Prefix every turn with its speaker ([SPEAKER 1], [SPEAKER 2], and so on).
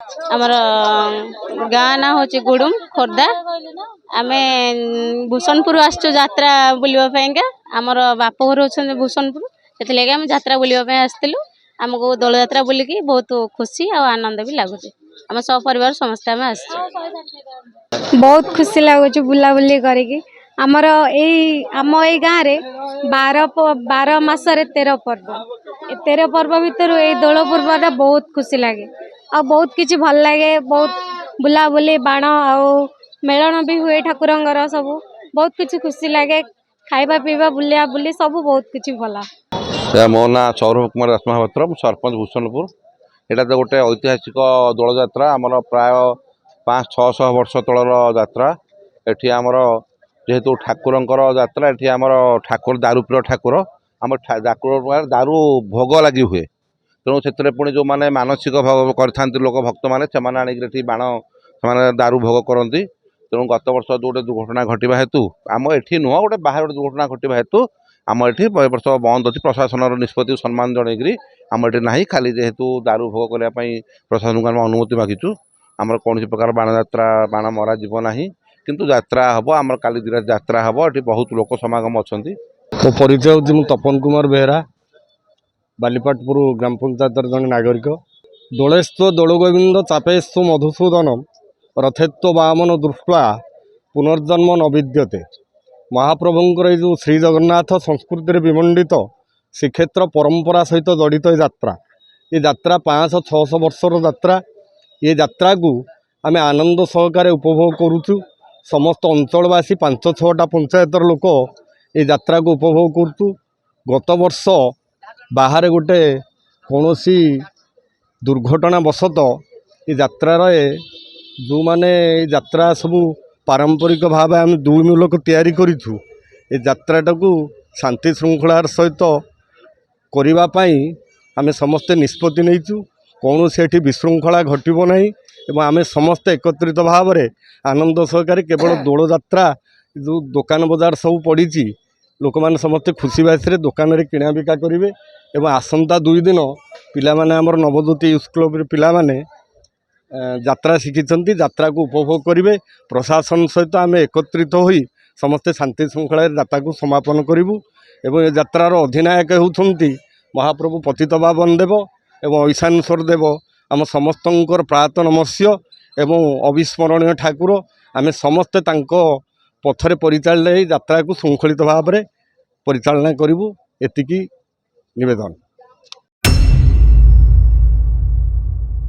[SPEAKER 1] आमर गाँ ना हूँ गुडुम खोर्धा आम भूषणपुर आसचु यात्रा बुलवाईका आमर बापघर अच्छा भूषणपुर से आम यात्रा बुलवाई आसलु आमको दल यात्रा बुलिकी बहुत खुशी और आनंद भी लगुच आम सपरिवार समस्त आम आस
[SPEAKER 2] बहुत खुशी लगुच बुलाबुली करके आमर आम ए गाँव रे 12 मासरे 13 पर्व 13 पर्व भितर ये दोल पर्व बहुत खुशी लगे आ बहुत किसी भल लगे बहुत बुलाबुली बाण आ मेलन भी हुए ठाकुर सब बहुत किसी खुशी लगे खाइबा पीवा बुलिया बुली सब बहुत किसी भला।
[SPEAKER 3] मो ना सौरभ कुमार दास महापात्र सरपंच भूषणपुर यहाँ तो गोटे ऐतिहासिक दोल जात्रा आमर प्राय 500-600 वर्ष तलर जात्रा एठी आमर जेहेतु ठाकुर जात्रा एठी आमर ठाकुर दारूप्रिय ठाकुर आम ठाकुर दारू भोग लगी हुए तेणु से पुणी जो मैंने मानसिक कर लोक भक्त मैंने आनिकी बाण से दारू भोग करती तेणु गत वर्ष जो गोटे दुर्घटना घटवा हेतु आम एठी नुह गोटे बाहर गोटे दुर्घटना घटवा हेतु आम एठी वर्ष बंद अच्छी प्रशासन निष्पत्ति सम्मान जनईकरी आम एठी ना खाली जेहेतु दारू भोग करने प्रशासन को आम अनुमति मागिचु आमर कौन प्रकार बाण यात्रा बाण मरा जीव ना किंतु यात्रा हम आम काली दिन यात्रा हम ये बहुत लोक समागम अच्छा।
[SPEAKER 4] मो परिचय हूँ तपन कुमार बेहरा बालीपाटपुर ग्राम पंचायत जन नागरिक दोलेस्व दोलगोविंद चापेस्व मधुसूदन रथेत्व वामन दृष्टा पुनर्जन्म न विद्यते महाप्रभुंर जो श्री जगन्नाथ संस्कृति विमंडित श्रीक्षेत्र परंपरा सहित जड़ित यात्रा ये यात्रा 500-600 वर्षर यात्रा ये यात्रा को आम आनंद सहकारे उपभोग करुचु समस्त अंचलवासी 5-6टा पंचायतर लोक ये यात्रा को उपभोग करुचु। गत वर्ष बाहर गोटे कौन दुर्घटना बशत ये यात्रा जो माने यात्रा सबू पारंपरिक भाव आम दुई तैयारी करूँ ये यात्राटा को शांति श्रृंखलार सहित करने आम समस्ते निष्पत्ति नहींचु कौन से विशृंखला घटब ना एवं आम समस्ते एकत्रित भाव में आनंद सहकारे केवल दोल यात्रा जो दुकान बजार सब पड़ी लोक मैंने समस्ते खुशी बासी दुकान में किणा बिका करेंगे एवं आसंता 2 दिन पिला माने आमर नवज्योति यूथ क्लब पिला माने यात्रा शिखिंट यात्रा को उपभोग करेंगे प्रशासन सहित आम एकत्रित हो समस्ते शांति श्रृंखला यात्रा को समापन करूँ एवं ये यात्रार अधिनायक होती महाप्रभु पतितपावन देव एवं ईशानेश्वर देव आम समस्त प्रात नमस्य एवं अविस्मरणीय ठाकुर आम समस्ते पथरे परिचालन यात्रा को श्रृंखलित भाव में परिचालना करूँ एतिकी निवेदन।